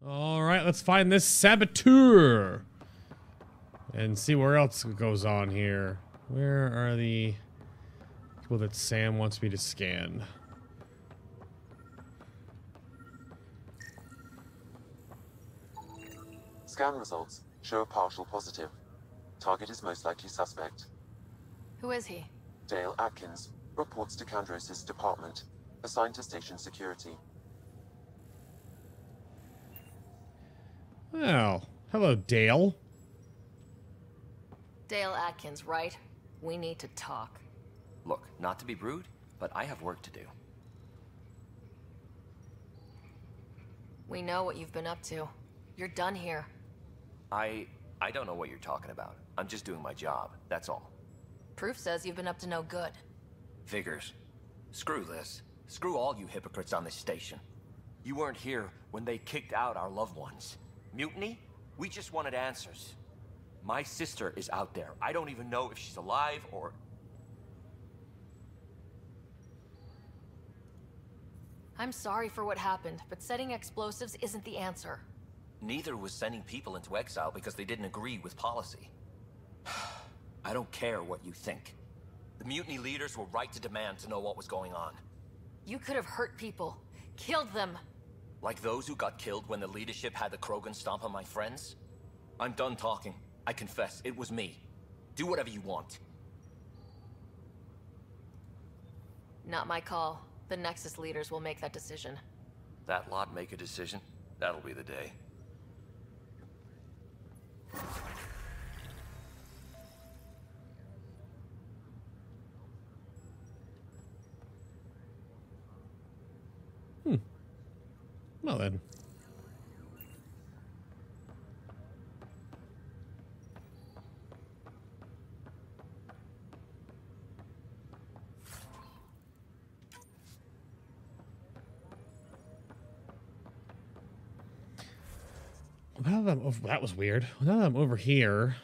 Alright, let's find this Saboteur. And see where else goes on here. Where are the people that Sam wants me to scan? Scan results show a partial positive. Target is most likely suspect. Who is he? Dale Atkins reports to Kandros' department, assigned to station security. Well, hello, Dale. Dale Atkins, right? We need to talk. Look, not to be rude, but I have work to do. We know what you've been up to. You're done here. I don't know what you're talking about. I'm just doing my job, that's all. Proof says you've been up to no good. Figures. Screw this. Screw all you hypocrites on this station. You weren't here when they kicked out our loved ones. Mutiny? We just wanted answers. My sister is out there. I don't even know if she's alive or... I'm sorry for what happened, but setting explosives isn't the answer. Neither was sending people into exile because they didn't agree with policy. I don't care what you think. The mutiny leaders were right to demand to know what was going on. You could have hurt people. Killed them. Like those who got killed when the leadership had the Krogan stomp on my friends? I'm done talking. I confess, it was me. Do whatever you want. Not my call. The Nexus leaders will make that decision. That lot make a decision? That'll be the day. Well then. Now that I'm over, that was weird. Now that I'm over here.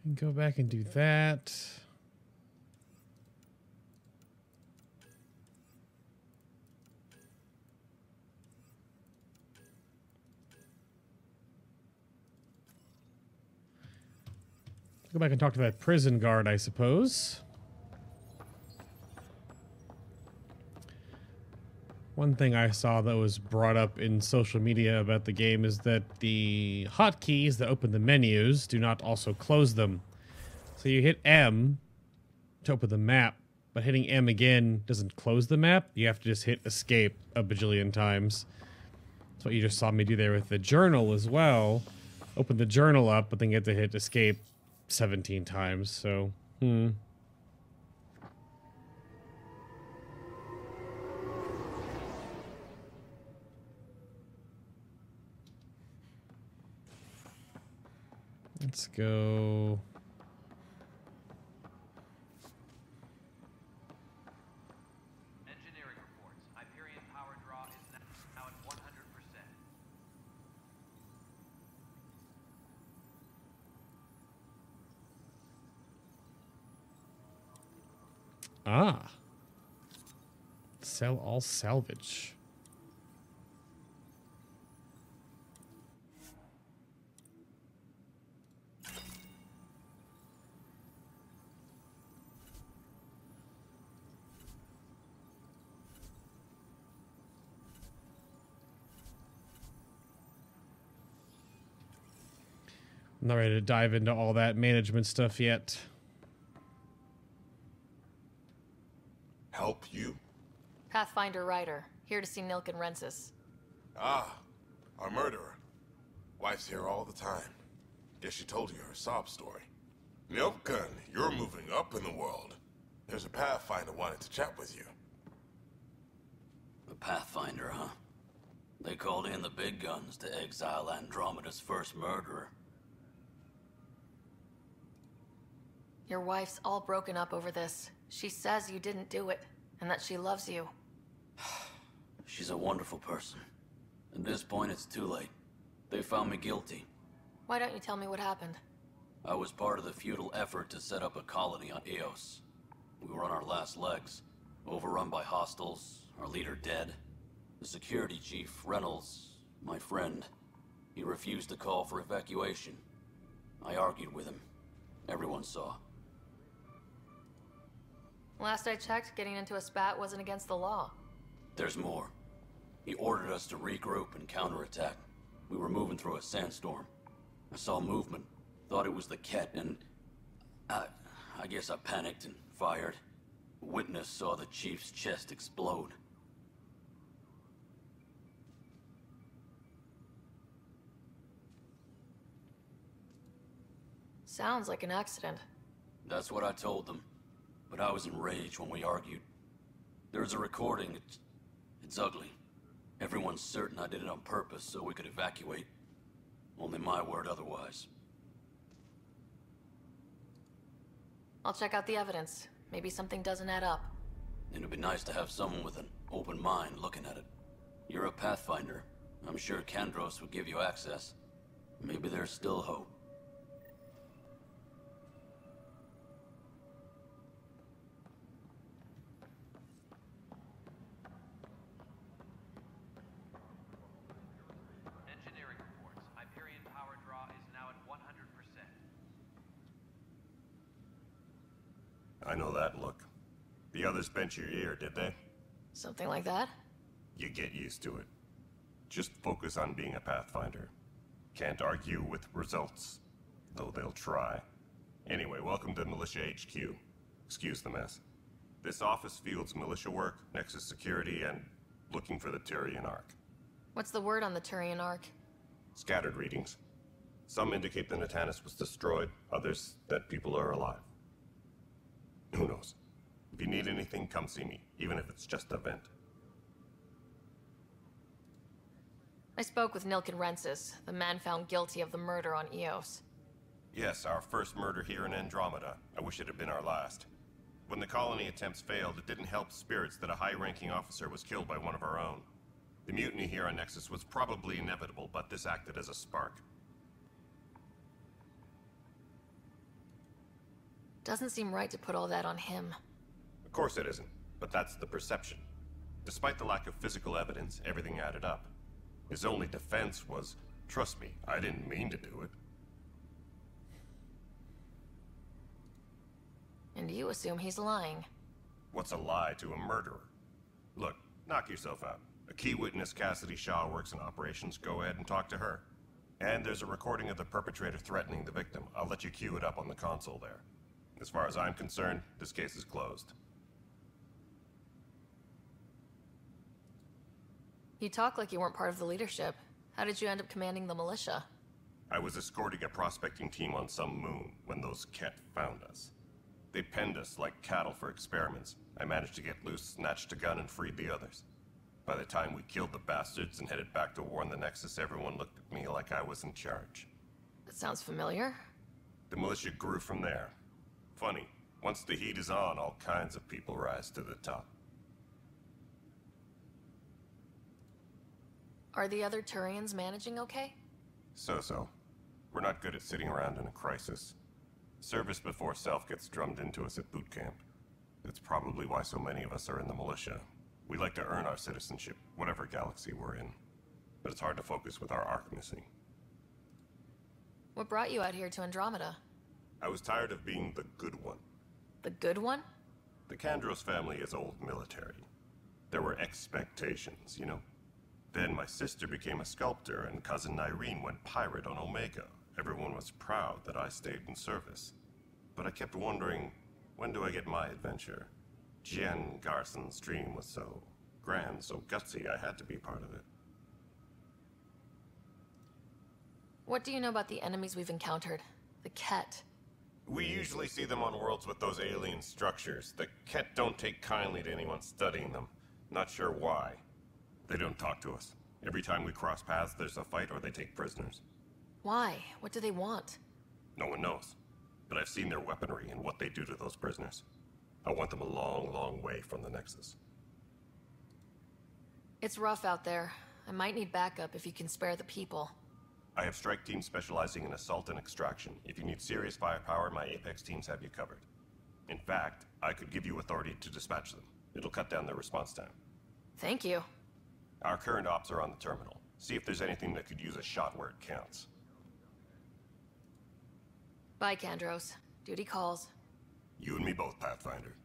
And go back and do that. Go back and talk to that prison guard, I suppose. One thing I saw that was brought up in social media about the game is that the hotkeys that open the menus do not also close them. So you hit M to open the map, but hitting M again doesn't close the map. You have to just hit escape a bajillion times. That's what you just saw me do there with the journal as well. Open the journal up, but then you have to hit escape 17 times, so, Let's go. Engineering reports. Hyperion power draw is now at 100%. Ah. Sell all salvage. I'm not ready to dive into all that management stuff yet. Help you? Pathfinder Ryder, here to see Nilk and Rensis. Ah, our murderer. Wife's here all the time. Guess she told you her sob story. Nilkan, you're moving up in the world. There's a Pathfinder wanting to chat with you. A Pathfinder, huh? They called in the big guns to exile Andromeda's first murderer. Your wife's all broken up over this. She says you didn't do it, and that she loves you. She's a wonderful person. At this point, it's too late. They found me guilty. Why don't you tell me what happened? I was part of the futile effort to set up a colony on Eos. We were on our last legs, overrun by hostiles, our leader dead. The security chief, Reynolds, my friend, he refused to call for evacuation. I argued with him. Everyone saw. Last I checked, getting into a spat wasn't against the law. There's more. He ordered us to regroup and counterattack. We were moving through a sandstorm. I saw movement, thought it was the Ket, and I guess I panicked and fired. A witness saw the chief's chest explode. Sounds like an accident. That's what I told them, but I was enraged when we argued. There's a recording. It's ugly. Everyone's certain I did it on purpose so we could evacuate. Only my word otherwise. I'll check out the evidence. Maybe something doesn't add up. It'd be nice to have someone with an open mind looking at it. You're a Pathfinder. I'm sure Kandros would give you access. Maybe there's still hope. Engineering reports. Hyperion power draw is now at 100%. I know that look. The others bent your ear, did they? Something like that? You get used to it. Just focus on being a Pathfinder. Can't argue with results, though they'll try. Anyway, welcome to Militia HQ. Excuse the mess. This office fields militia work, Nexus security, and looking for the Turian Ark. What's the word on the Turian Ark? Scattered readings. Some indicate the Natanus was destroyed, others that people are alive. Who knows? If you need anything, come see me, even if it's just a vent. I spoke with Nilken Rensis, the man found guilty of the murder on Eos. Yes, our first murder here in Andromeda. I wish it had been our last. When the colony attempts failed, it didn't help spirits that a high-ranking officer was killed by one of our own. The mutiny here on Nexus was probably inevitable, but this acted as a spark. Doesn't seem right to put all that on him. Of course it isn't, but that's the perception. Despite the lack of physical evidence, everything added up. His only defense was, trust me, I didn't mean to do it. And you assume he's lying. What's a lie to a murderer? Look, knock yourself out. A key witness, Cassidy Shaw, works in operations. Go ahead and talk to her. And there's a recording of the perpetrator threatening the victim. I'll let you cue it up on the console there. As far as I'm concerned, this case is closed. You talk like you weren't part of the leadership. How did you end up commanding the militia? I was escorting a prospecting team on some moon when those Ket found us. They penned us like cattle for experiments. I managed to get loose, snatched a gun, and freed the others. By the time we killed the bastards and headed back to warn the Nexus, everyone looked at me like I was in charge. That sounds familiar. The militia grew from there. Funny, once the heat is on, all kinds of people rise to the top. Are the other Turians managing okay? So-so. We're not good at sitting around in a crisis. Service before self gets drummed into us at boot camp. That's probably why so many of us are in the militia. We like to earn our citizenship, whatever galaxy we're in. But it's hard to focus with our arc missing. What brought you out here to Andromeda? I was tired of being the good one. The good one? The Kandros family is old military. There were expectations, you know? Then my sister became a sculptor and cousin Irene went pirate on Omega. Everyone was proud that I stayed in service. But I kept wondering, when do I get my adventure? Jen Garson's dream was so grand, so gutsy, I had to be part of it. What do you know about the enemies we've encountered? The Ket. We usually see them on worlds with those alien structures. The Ket don't take kindly to anyone studying them. Not sure why. They don't talk to us. Every time we cross paths, there's a fight or they take prisoners. Why? What do they want? No one knows. But I've seen their weaponry and what they do to those prisoners. I want them a long, long way from the Nexus. It's rough out there. I might need backup if you can spare the people. I have strike teams specializing in assault and extraction. If you need serious firepower, my Apex teams have you covered. In fact, I could give you authority to dispatch them. It'll cut down their response time. Thank you. Our current ops are on the terminal. See if there's anything that could use a shot where it counts. Bye, Kandros. Duty calls. You and me both, Pathfinder.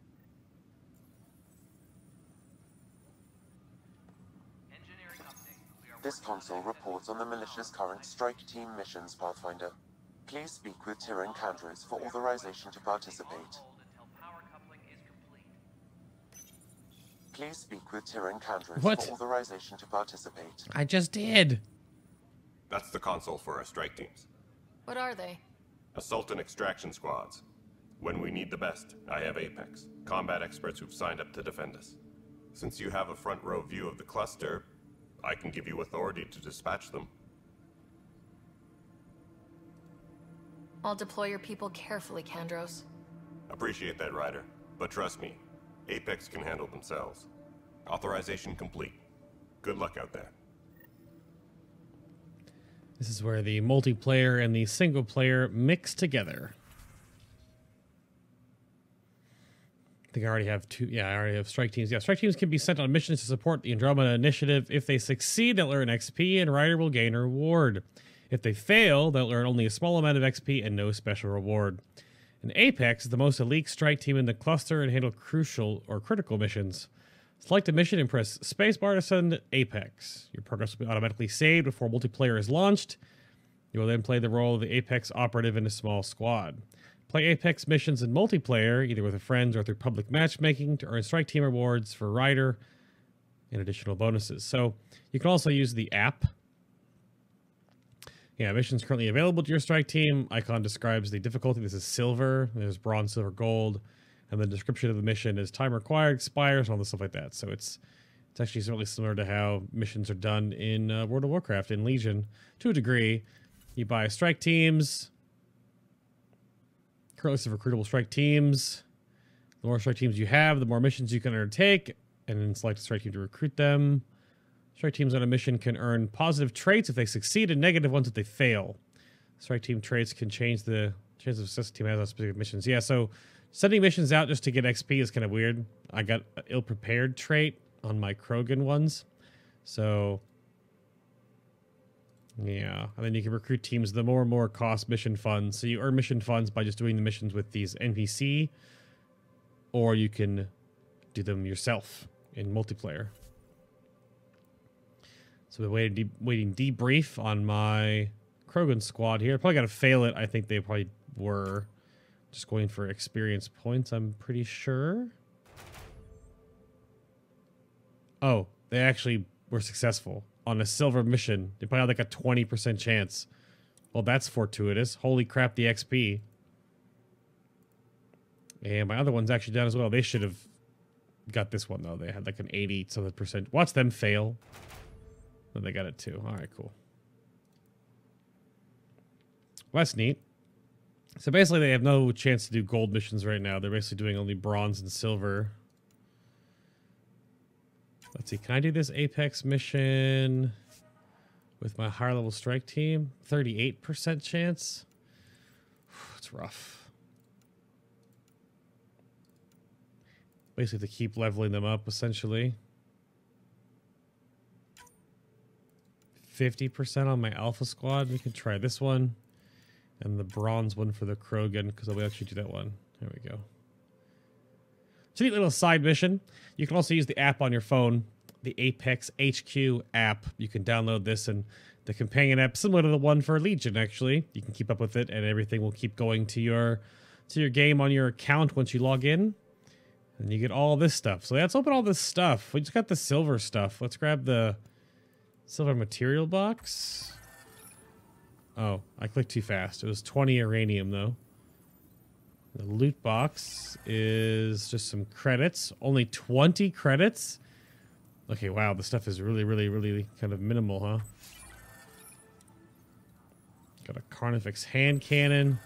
Engineering update. We are This console reports on the militia's current strike team missions, Pathfinder. Please speak with Tyrion Kandros for authorization to participate. hold until power coupling is complete. Please speak with Tyrion Kandros What? for authorization to participate. I just did. That's the console for our strike teams. What are they? Assault and extraction squads. When we need the best, I have Apex, combat experts who've signed up to defend us. Since you have a front row view of the cluster, I can give you authority to dispatch them. I'll deploy your people carefully, Kandros. Appreciate that, Ryder. But trust me, Apex can handle themselves. Authorization complete. Good luck out there. This is where the multiplayer and the single player mix together. I think I already have two. Yeah, I already have strike teams. Yeah, strike teams can be sent on missions to support the Andromeda initiative. If they succeed, they'll earn XP and Ryder will gain a reward. If they fail, they'll earn only a small amount of XP and no special reward. And Apex is the most elite strike team in the cluster and handle crucial or critical missions. Select a mission and press spacebar to send Apex. Your progress will be automatically saved before multiplayer is launched. You will then play the role of the Apex operative in a small squad. Play Apex missions in multiplayer, either with a friend or through public matchmaking, to earn strike team rewards for Ryder and additional bonuses. So you can also use the app. Yeah, missions currently available to your strike team. Icon describes the difficulty. This is silver. There's bronze, silver, gold. And the description of the mission is time required, expires, and all this stuff like that. So it's actually really similar to how missions are done in World of Warcraft, in Legion, to a degree. You buy strike teams. Current list of recruitable strike teams. The more strike teams you have, the more missions you can undertake, and then select a strike team to recruit them. Strike teams on a mission can earn positive traits if they succeed and negative ones if they fail. Strike team traits can change the chance of success the team has on specific missions. Yeah, so sending missions out just to get XP is kind of weird. I got an ill-prepared trait on my Krogan ones. So, yeah. And then you can recruit teams the more and more cost mission funds. So you earn mission funds by just doing the missions with these NPC, or you can do them yourself in multiplayer. So we're waiting debrief on my Krogan squad here. Probably got to fail it. I think they probably were just going for experience points, I'm pretty sure. Oh, they actually were successful on a silver mission. They probably had like a 20% chance. Well, that's fortuitous. Holy crap, the XP. And my other one's actually down as well. They should have got this one, though. They had like an 80-something%. Watch them fail. Oh, they got it too. All right, cool. Well, that's neat. So basically, they have no chance to do gold missions right now. They're basically doing only bronze and silver. Let's see. Can I do this Apex mission with my higher level strike team? 38% chance. It's rough. Basically, to keep leveling them up, essentially. 50% on my alpha squad. We can try this one. And the bronze one for the Krogan, because I'll actually do that one. There we go. It's a neat little side mission. You can also use the app on your phone, the Apex HQ app. You can download this, and the companion app, similar to the one for Legion, actually. You can keep up with it, and everything will keep going to your game on your account once you log in. And you get all this stuff. So let's open all this stuff. We just got the silver stuff. Let's grab the silver material box. Oh, I clicked too fast. It was 20 uranium, though. The loot box is just some credits. Only 20 credits? Okay, wow. The stuff is really, really, really kind of minimal, huh? Got a Carnifex hand cannon.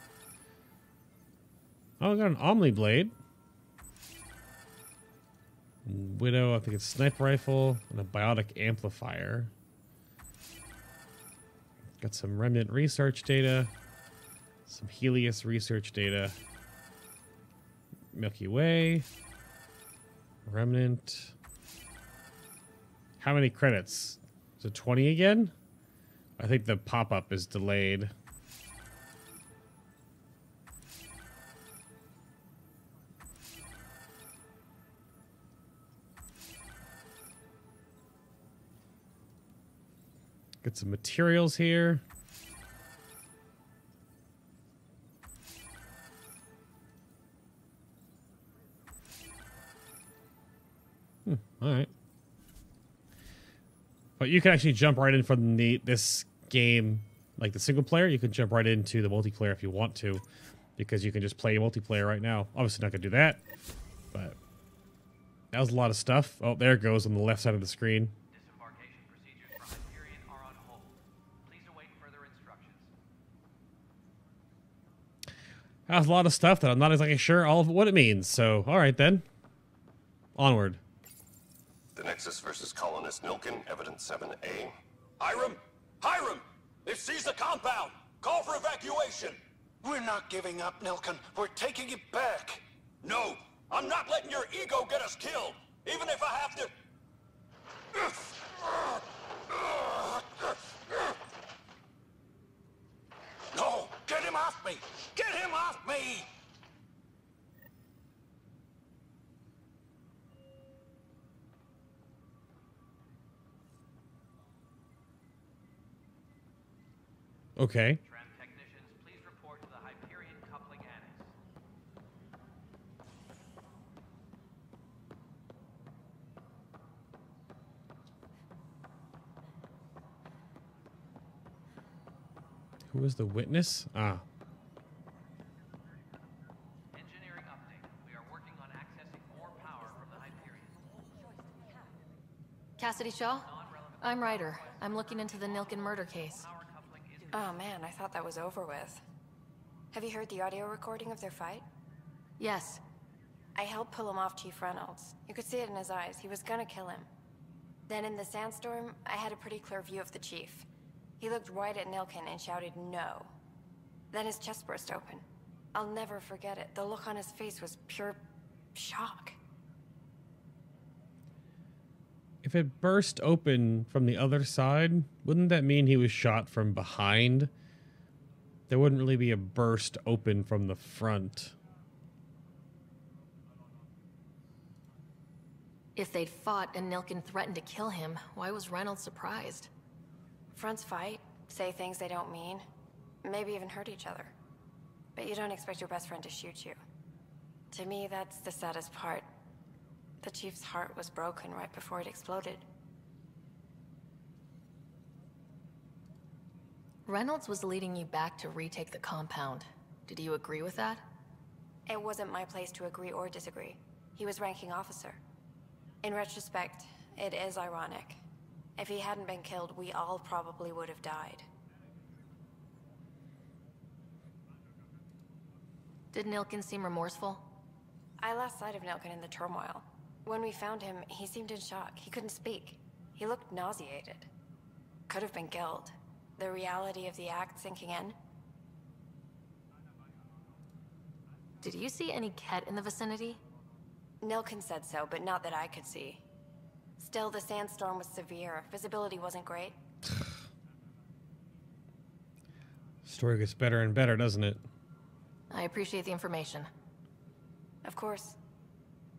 Oh, I got an Omni blade. Widow, I think it's sniper rifle. And a biotic amplifier. Got some remnant research data. Some Helios research data. Milky Way. Remnant. How many credits? Is it 20 again? I think the pop-up is delayed. Get some materials here. All right. But you can actually jump right in from this game, like the single player. You can jump right into the multiplayer if you want to, because you can just play multiplayer right now. Obviously not going to do that, but that was a lot of stuff. Oh, there it goes on the left side of the screen. Disembarkation procedures for Hyperion are on hold. Please await further instructions. That was a lot of stuff that I'm not exactly sure all of what it means. So, all right then. Onward. The Nexus versus colonist Nilkin, evidence 7A. Hiram! Hiram! They've seized the compound! Call for evacuation! We're not giving up, Nilkin. We're taking it back. No! I'm not letting your ego get us killed! Even if I have to... No! Get him off me! Get him off me! Okay. Tram technicians, please report to the Hyperion coupling annex. Who was the witness? Ah. Engineering update. We are working on accessing more power from the Hyperion. Cassidy Shaw? I'm Ryder. I'm looking into the Nilkin murder case. Power coupling is Oh man, I thought that was over with. Have you heard the audio recording of their fight? Yes. I helped pull him off Chief Reynolds. You could see it in his eyes. He was gonna kill him. Then in the sandstorm, I had a pretty clear view of the Chief. He looked right at Nilkin and shouted no. Then his chest burst open. I'll never forget it. The look on his face was pure shock. If it burst open from the other side, wouldn't that mean he was shot from behind? There wouldn't really be a burst open from the front. If they'd fought and Nilkin threatened to kill him, why was Reynolds surprised? Fronts fight, say things they don't mean, maybe even hurt each other. But you don't expect your best friend to shoot you. To me, that's the saddest part. The Chief's heart was broken right before it exploded. Reynolds was leading you back to retake the compound. Did you agree with that? It wasn't my place to agree or disagree. He was ranking officer. In retrospect, it is ironic. If he hadn't been killed, we all probably would have died. Did Nilkin seem remorseful? I lost sight of Nilkin in the turmoil. When we found him, he seemed in shock. He couldn't speak. He looked nauseated. Could have been guilt. The reality of the act sinking in. Did you see any Ket in the vicinity? Nilkin said so, but not that I could see. Still, the sandstorm was severe. Visibility wasn't great. Story gets better and better, doesn't it? I appreciate the information. Of course.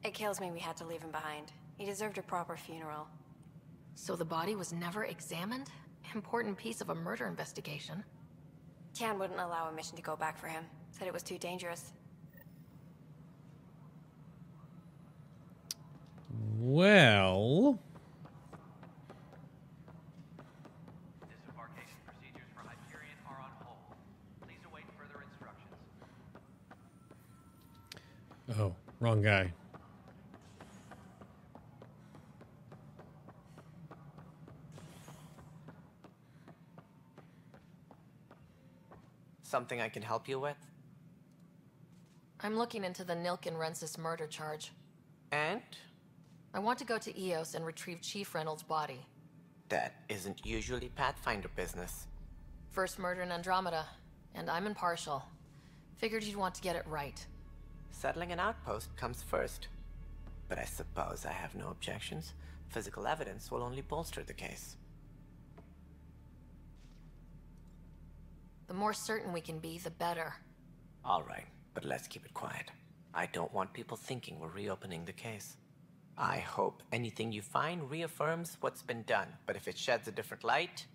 It kills me we had to leave him behind. He deserved a proper funeral. So the body was never examined? Important piece of a murder investigation. Tian wouldn't allow a mission to go back for him. Said it was too dangerous. Well... disembarkation procedures for Hyperion are on hold. Please await further instructions. Oh, wrong guy. Something I can help you with? I'm looking into the Nilkin-Rensis murder charge. And? I want to go to Eos and retrieve Chief Reynolds' body. That isn't usually Pathfinder business. First murder in Andromeda, and I'm impartial. Figured you'd want to get it right. Settling an outpost comes first. But I suppose I have no objections. Physical evidence will only bolster the case. The more certain we can be, the better. All right, but let's keep it quiet. I don't want people thinking we're reopening the case. I hope anything you find reaffirms what's been done, but if it sheds a different light,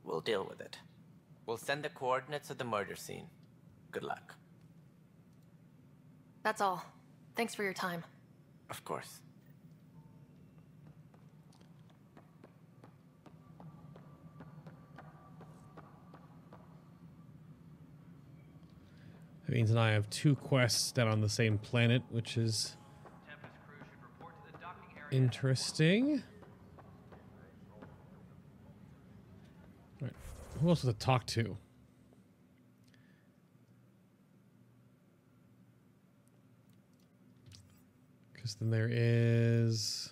we'll deal with it. We'll send the coordinates of the murder scene. Good luck. That's all. Thanks for your time. Of course. That means I have 2 quests down on the same planet, which is interesting. All right. Who else to talk to? Because then there is...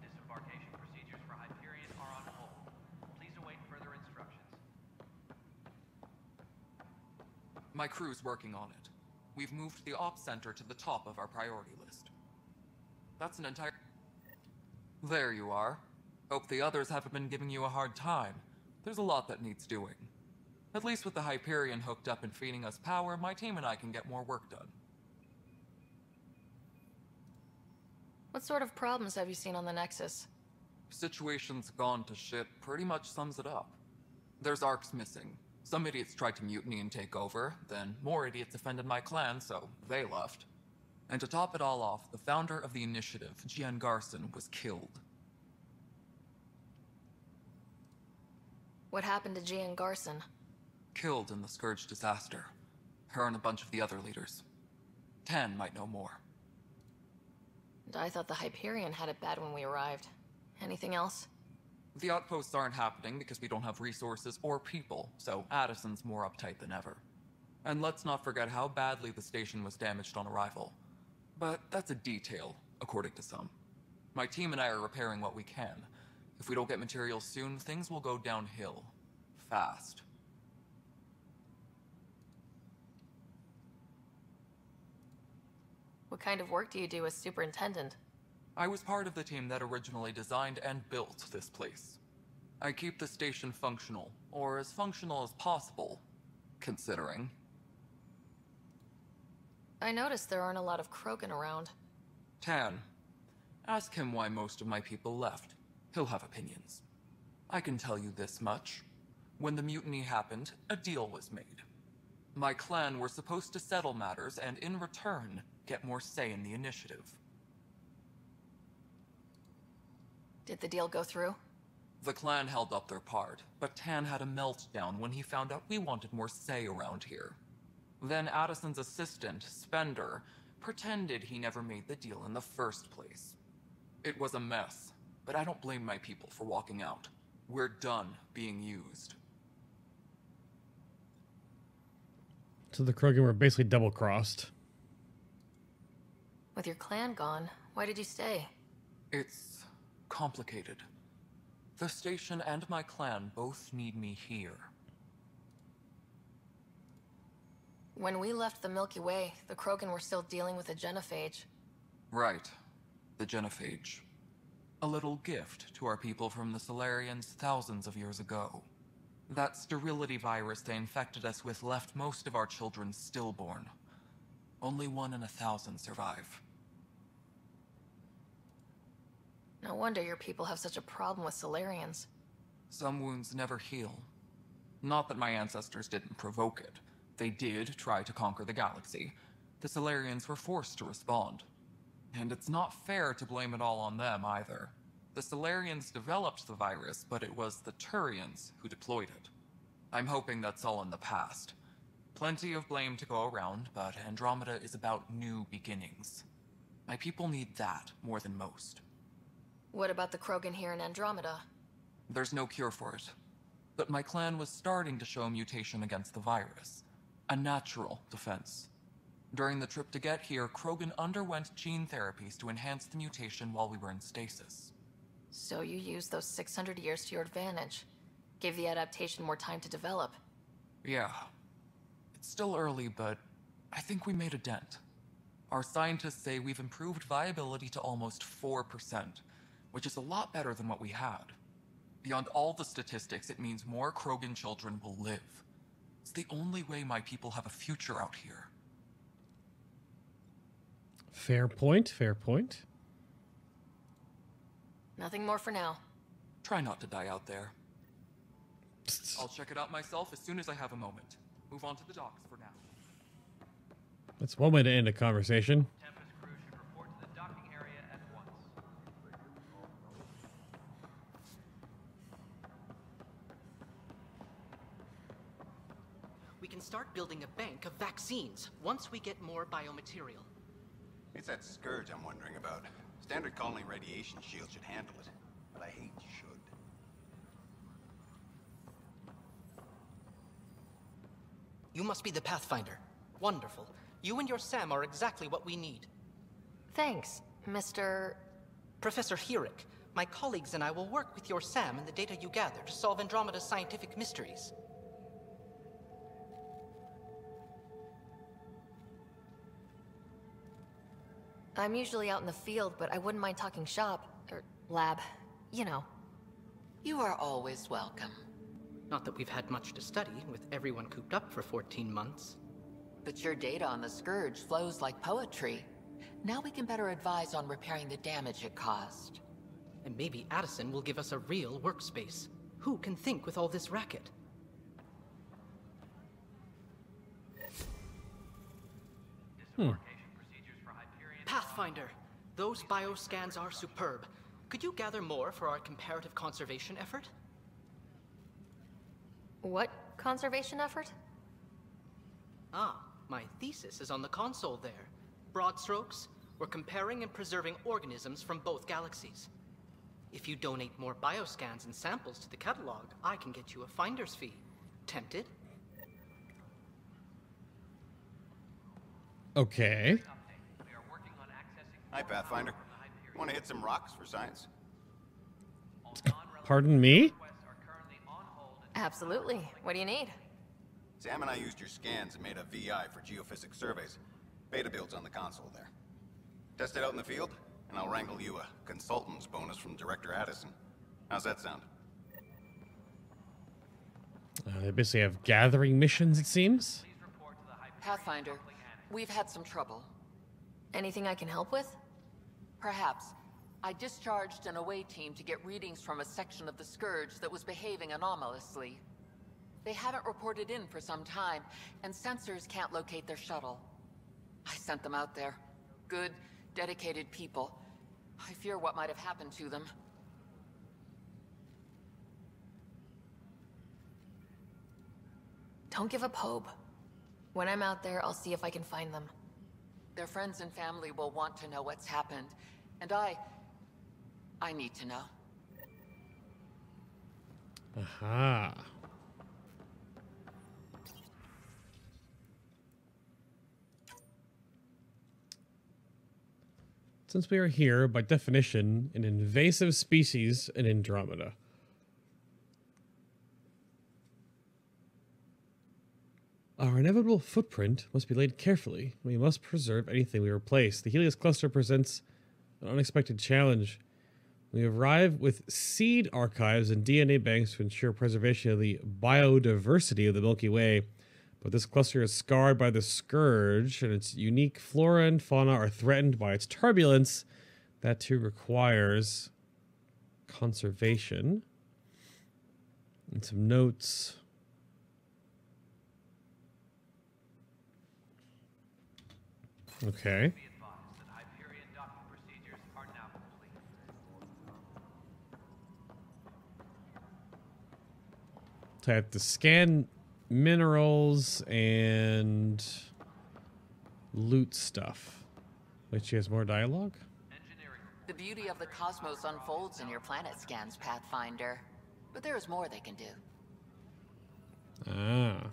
Disembarkation procedures for Hyperion are on hold. Please await further instructions. My crew's working on it. We've moved the ops center to the top of our priority list. That's an entire... There you are. Hope the others haven't been giving you a hard time. There's a lot that needs doing. At least with the Hyperion hooked up and feeding us power, my team and I can get more work done. What sort of problems have you seen on the Nexus? Situation's gone to shit pretty much sums it up. There's arcs missing. Some idiots tried to mutiny and take over, then more idiots offended my clan, so they left. And to top it all off, the founder of the initiative, Jian Garson, was killed. What happened to Jian Garson? Killed in the Scourge disaster. Her and a bunch of the other leaders. Tan might know more. And I thought the Hyperion had it bad when we arrived. Anything else? The outposts aren't happening because we don't have resources or people, so Addison's more uptight than ever. And let's not forget how badly the station was damaged on arrival. But that's a detail, according to some. My team and I are repairing what we can. If we don't get materials soon, things will go downhill. Fast. What kind of work do you do as superintendent? I was part of the team that originally designed and built this place. I keep the station functional, or as functional as possible, considering. I noticed there aren't a lot of Krogan around. Tan. Ask him why most of my people left. He'll have opinions. I can tell you this much. When the mutiny happened, a deal was made. My clan were supposed to settle matters and, in return, get more say in the initiative. Did the deal go through? The clan held up their part, but Tan had a meltdown when he found out we wanted more say around here. Then Addison's assistant, Spender, pretended he never made the deal in the first place. It was a mess, but I don't blame my people for walking out. We're done being used. So the Krogan were basically double-crossed. With your clan gone, why did you stay? It's complicated. The station and my clan both need me here. When we left the Milky Way, the Krogan were still dealing with the genophage. Right. The genophage. A little gift to our people from the Solarians thousands of years ago. That sterility virus they infected us with left most of our children stillborn. Only 1 in 1,000 survive. No wonder your people have such a problem with Solarians. Some wounds never heal. Not that my ancestors didn't provoke it. They did try to conquer the galaxy. The Solarians were forced to respond. And it's not fair to blame it all on them either. The Solarians developed the virus, but it was the Turians who deployed it. I'm hoping that's all in the past. Plenty of blame to go around, but Andromeda is about new beginnings. My people need that more than most. What about the Krogan here in Andromeda? There's no cure for it. but my clan was starting to show a mutation against the virus. A natural defense. During the trip to get here, Krogan underwent gene therapies to enhance the mutation while we were in stasis. So you used those 600 years to your advantage. Gave the adaptation more time to develop. Yeah. It's still early, but I think we made a dent. Our scientists say we've improved viability to almost 4%, which is a lot better than what we had. Beyond all the statistics, it means more Krogan children will live. It's the only way my people have a future out here. Fair point, fair point. Nothing more for now. Try not to die out there. I'll check it out myself as soon as I have a moment. Move on to the docks for now. That's one way to end a conversation. Tempest crew should report to the docking area at once. We can start building a bank of vaccines once we get more biomaterial. It's that scourge I'm wondering about. Standard colony radiation shield should handle it, but I hate should. You must be the Pathfinder. Wonderful. You and your Sam are exactly what we need. Thanks, Mr. Professor Herrick. My colleagues and I will work with your Sam and the data you gather to solve Andromeda's scientific mysteries. I'm usually out in the field, but I wouldn't mind talking shop, or lab, you know. You are always welcome. Not that we've had much to study, with everyone cooped up for 14 months. But your data on the Scourge flows like poetry. Now we can better advise on repairing the damage it caused. And maybe Addison will give us a real workspace. Who can think with all this racket? Pathfinder, those bioscans are superb. Could you gather more for our comparative conservation effort? What conservation effort? Ah, my thesis is on the console there. Broad strokes, we're comparing and preserving organisms from both galaxies. If you donate more bioscans and samples to the catalog, I can get you a finder's fee. Tempted? Okay. Hi, Pathfinder. Want to hit some rocks for science? Pardon me? Absolutely. What do you need? Sam and I used your scans and made a VI for geophysics surveys. Beta builds on the console there. Test it out in the field, and I'll wrangle you a consultant's bonus from Director Addison. How's that sound? They basically have gathering missions, it seems. Pathfinder, we've had some trouble. Anything I can help with? Perhaps. I discharged an away team to get readings from a section of the Scourge that was behaving anomalously. They haven't reported in for some time, and sensors can't locate their shuttle. I sent them out there. Good, dedicated people. I fear what might have happened to them. Don't give up hope. When I'm out there, I'll see if I can find them. Their friends and family will want to know what's happened, and I need to know. Aha. Since we are here, by definition, an invasive species in Andromeda. Our inevitable footprint must be laid carefully. We must preserve anything we replace. The Helios cluster presents an unexpected challenge. We arrive with seed archives and DNA banks to ensure preservation of the biodiversity of the Milky Way. But this cluster is scarred by the Scourge, and its unique flora and fauna are threatened by its turbulence. That too requires conservation. And some notes. Okay. So I have to scan minerals and loot stuff. Wait, she has more dialogue? The beauty of the cosmos unfolds in your planet scans, Pathfinder. But there is more they can do. Ah.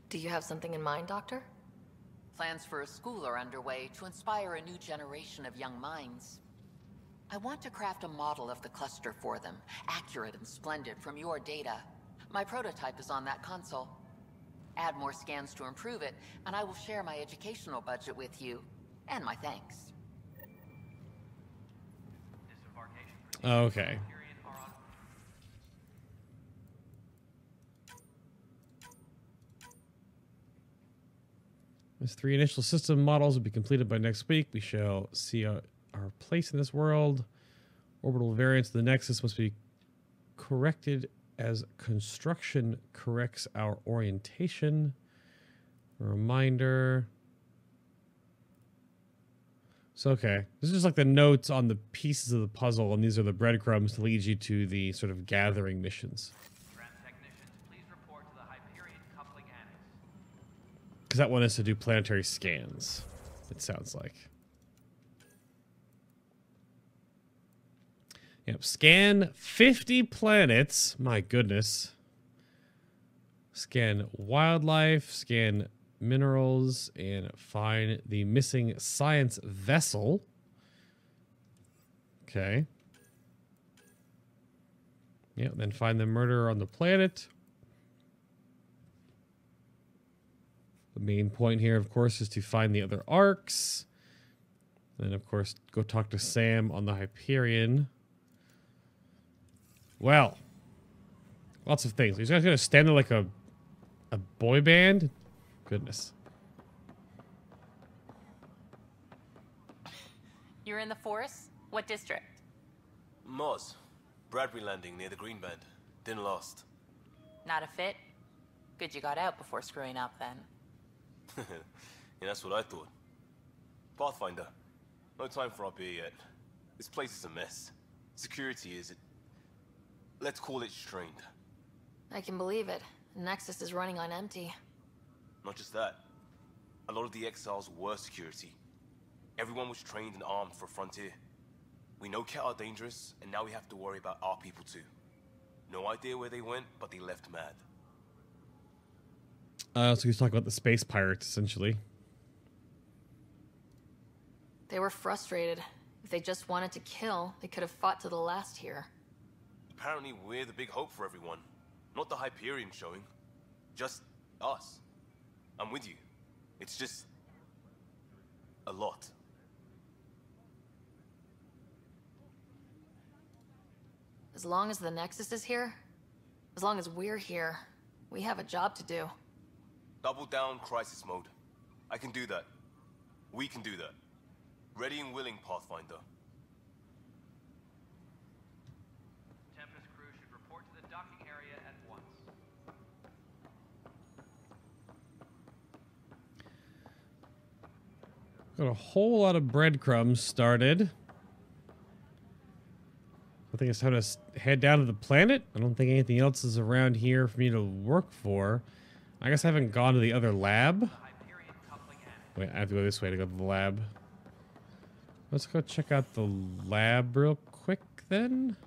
Do you have something in mind, Doctor? Plans for a school are underway to inspire a new generation of young minds. I want to craft a model of the cluster for them, accurate and splendid from your data. My prototype is on that console. Add more scans to improve it, and I will share my educational budget with you, and my thanks. Okay. As 3 initial system models will be completed by next week, we shall see our place in this world. Orbital variance of the Nexus must be corrected as construction corrects our orientation. A reminder. So, okay. This is just like the notes on the pieces of the puzzle, and these are the breadcrumbs to lead you to the sort of gathering missions. Because that one is to do planetary scans, it sounds like. Yep, scan 50 planets. My goodness. Scan wildlife, scan minerals, and find the missing science vessel. Okay. Yeah, then find the murderer on the planet. The main point here, of course, is to find the other arcs. Then, of course, go talk to Sam on the Hyperion. Well, lots of things. These guys gonna stand there like a boy band? Goodness. You're in the forest? What district? Moz. Bradbury Landing near the Green Band. Didn't last. Not a fit? Good you got out before screwing up then. Yeah, that's what I thought. Pathfinder. No time for our beer yet. This place is a mess. Security is... let's call it strained. I can believe it. Nexus is running on empty. Not just that. A lot of the exiles were security. Everyone was trained and armed for Frontier. We know Cat are dangerous, and now we have to worry about our people too. No idea where they went, but they left mad. So he's talking about the space pirates, essentially. They were frustrated. If they just wanted to kill, they could have fought to the last here. Apparently we're the big hope for everyone. Not the Hyperion showing. Just us. I'm with you. It's just... a lot. As long as the Nexus is here, as long as we're here, we have a job to do. Double down crisis mode. I can do that. We can do that. Ready and willing, Pathfinder. Tempest crew should report to the docking area at once. Got a whole lot of breadcrumbs started. I think it's time to head down to the planet. I don't think anything else is around here for me to work for. I guess I haven't gone to the other lab. Wait, I have to go this way to go to the lab. Let's go check out the lab real quick then.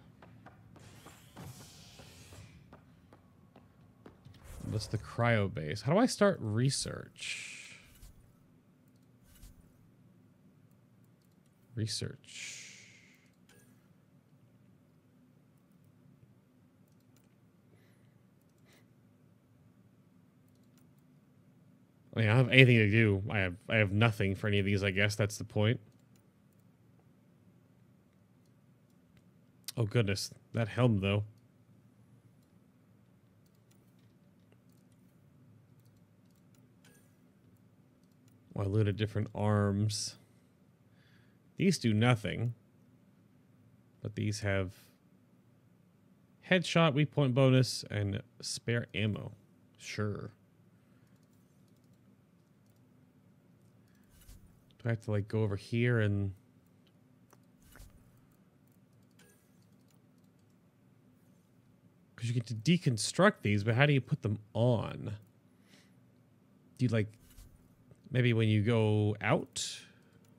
That's the cryo base. How do I start research? Research. I mean, I don't have anything to do. I have nothing for any of these, I guess. That's the point. Oh, goodness. That helm, though. Oh, I looted different arms. These do nothing. But these have headshot, weak point bonus, and spare ammo. Sure. I have to like go over here and because you get to deconstruct these, but how do you put them on? Do you like maybe when you go out?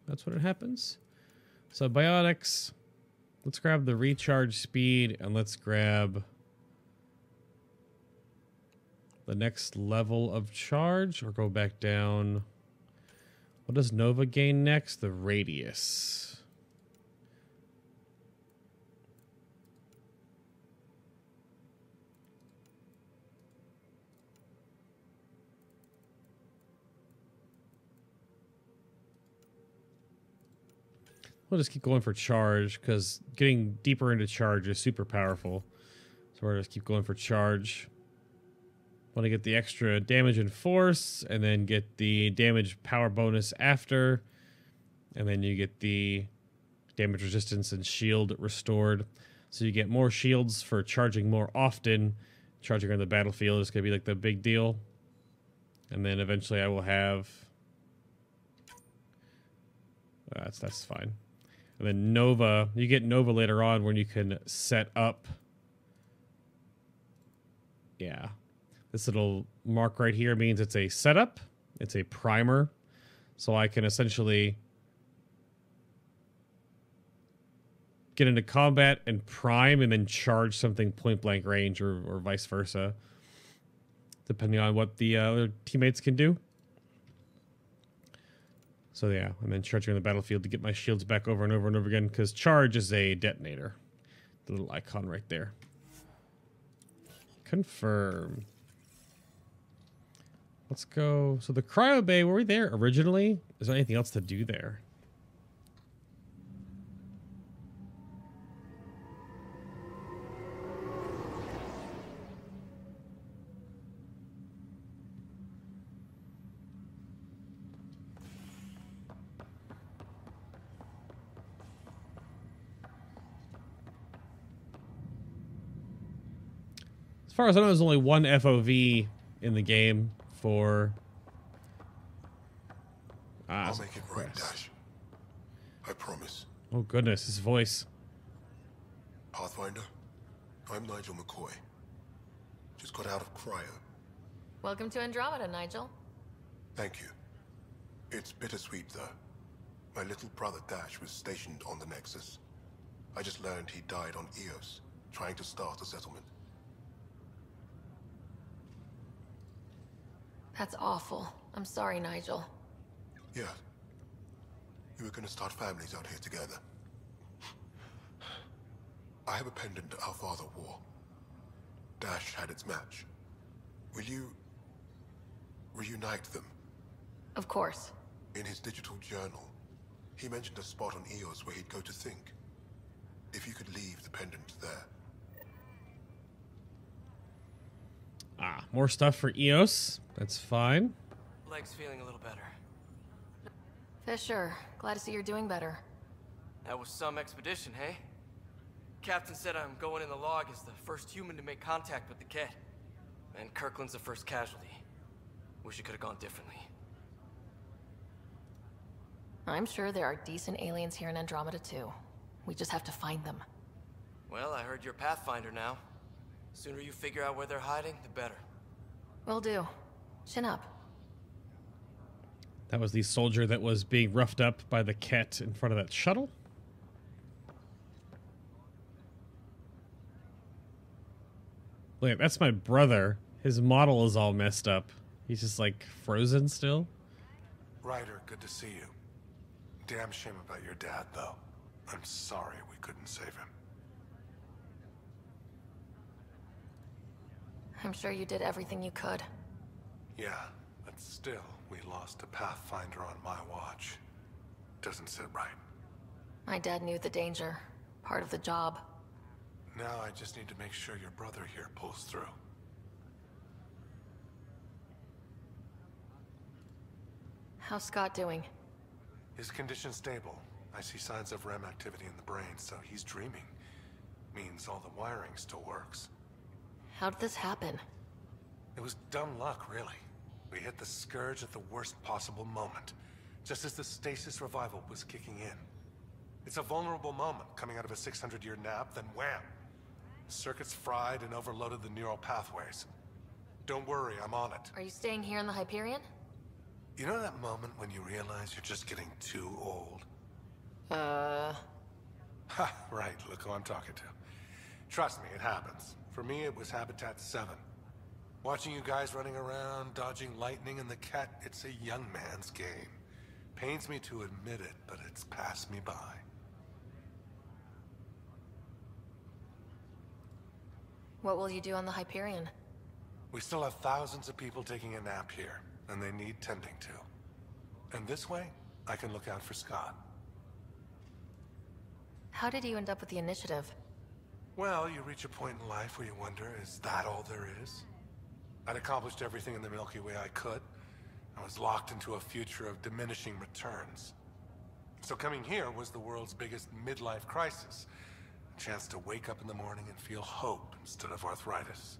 That's when it happens. So biotics. Let's grab the recharge speed and let's grab the next level of charge or go back down. What does Nova gain next? The radius. We'll just keep going for charge because getting deeper into charge is super powerful. So we're just keep going for charge. Want to get the extra damage and force, and then get the damage power bonus after, and then you get the damage resistance and shield restored. So you get more shields for charging more often. Charging on the battlefield is going to be like the big deal. And then eventually I will have... That's fine. And then Nova, you get Nova later on when you can set up... Yeah. This little mark right here means it's a setup. It's a primer. So I can essentially get into combat and prime and then charge something point blank range or vice versa. Depending on what the other teammates can do. So yeah, and then charging on the battlefield to get my shields back over and over and over again because charge is a detonator. The little icon right there. Confirm. Let's go. So the cryo bay, were we there originally? Is there anything else to do there? As far as I know, there's only one FOV in the game for... I'll make it right, Dash. I promise. Oh goodness, his voice. Pathfinder, I'm Nigel McCoy. Just got out of cryo. Welcome to Andromeda, Nigel. Thank you. It's bittersweet, though. My little brother Dash was stationed on the Nexus. I just learned he died on Eos, trying to start a settlement. That's awful. I'm sorry, Nigel. Yeah. We were gonna start families out here together. I have a pendant our father wore. Dash had its match. Will you... reunite them? Of course. In his digital journal, he mentioned a spot on Eos where he'd go to think. If you could leave the pendant there. Ah, more stuff for Eos. That's fine. Leg's feeling a little better. Fisher, glad to see you're doing better. That was some expedition, hey? Captain said I'm going in the log as the first human to make contact with the Ket. And Kirkland's the first casualty. Wish it could have gone differently. I'm sure there are decent aliens here in Andromeda too. We just have to find them. Well, I heard you're Pathfinder now. Sooner you figure out where they're hiding, the better. Will do. Chin up. That was the soldier that was being roughed up by the Ket in front of that shuttle. Look, that's my brother. His model is all messed up. He's just like frozen still. Ryder, good to see you. Damn shame about your dad, though. I'm sorry we couldn't save him. I'm sure you did everything you could. Yeah, but still, we lost a Pathfinder on my watch. Doesn't sit right. My dad knew the danger. Part of the job. Now I just need to make sure your brother here pulls through. How's Scott doing? His condition's stable. I see signs of REM activity in the brain, so he's dreaming. Means all the wiring still works. How did this happen? It was dumb luck, really. We hit the Scourge at the worst possible moment, just as the stasis revival was kicking in. It's a vulnerable moment coming out of a 600-year nap, then wham! The circuits fried and overloaded the neural pathways. Don't worry, I'm on it. Are you staying here in the Hyperion? You know that moment when you realize you're just getting too old? Ha, right, look who I'm talking to. Trust me, it happens. For me, it was Habitat 7. Watching you guys running around, dodging lightning and the cat, it's a young man's game. Pains me to admit it, but it's passed me by. What will you do on the Hyperion? We still have thousands of people taking a nap here, and they need tending to. And this way, I can look out for Scott. How did you end up with the initiative? Well, you reach a point in life where you wonder, is that all there is? I'd accomplished everything in the Milky Way I could. I was locked into a future of diminishing returns. So coming here was the world's biggest midlife crisis. A chance to wake up in the morning and feel hope instead of arthritis.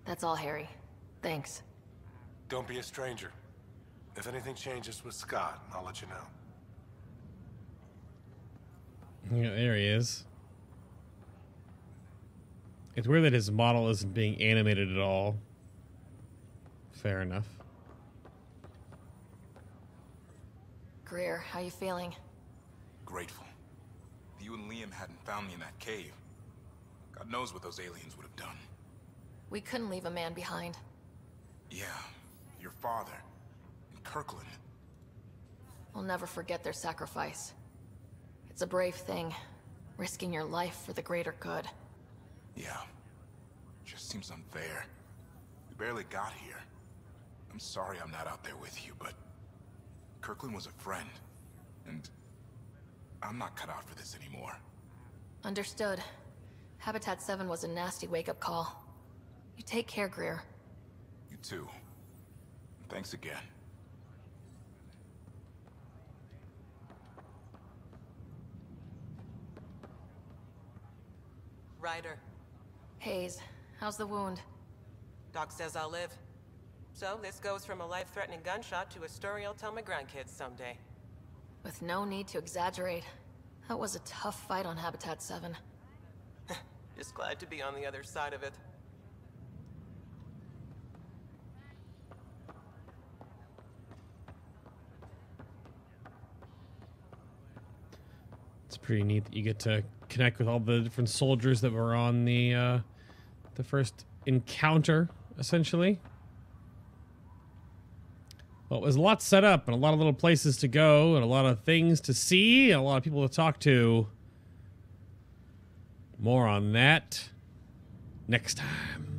That's all, Harry. Thanks. Don't be a stranger. If anything changes with Scott, I'll let you know. Yeah, there he is. It's weird that his model isn't being animated at all. Fair enough. Greer, how you feeling? Grateful. If you and Liam hadn't found me in that cave, God knows what those aliens would have done. We couldn't leave a man behind. Yeah, your father, and Kirkland. We'll never forget their sacrifice. It's a brave thing, risking your life for the greater good. Yeah, just seems unfair. We barely got here. I'm sorry I'm not out there with you, but Kirkland was a friend, and I'm not cut out for this anymore. Understood. Habitat 7 was a nasty wake-up call. You take care, Greer. You too. Thanks again. Ryder. Hayes, how's the wound? Doc says I'll live. So this goes from a life-threatening gunshot to a story I'll tell my grandkids someday. With no need to exaggerate. That was a tough fight on Habitat 7. Just glad to be on the other side of it. It's pretty neat that you get to connect with all the different soldiers that were on the first encounter, essentially. Well, it was a lot set up and a lot of little places to go and a lot of things to see and a lot of people to talk to. More on that next time.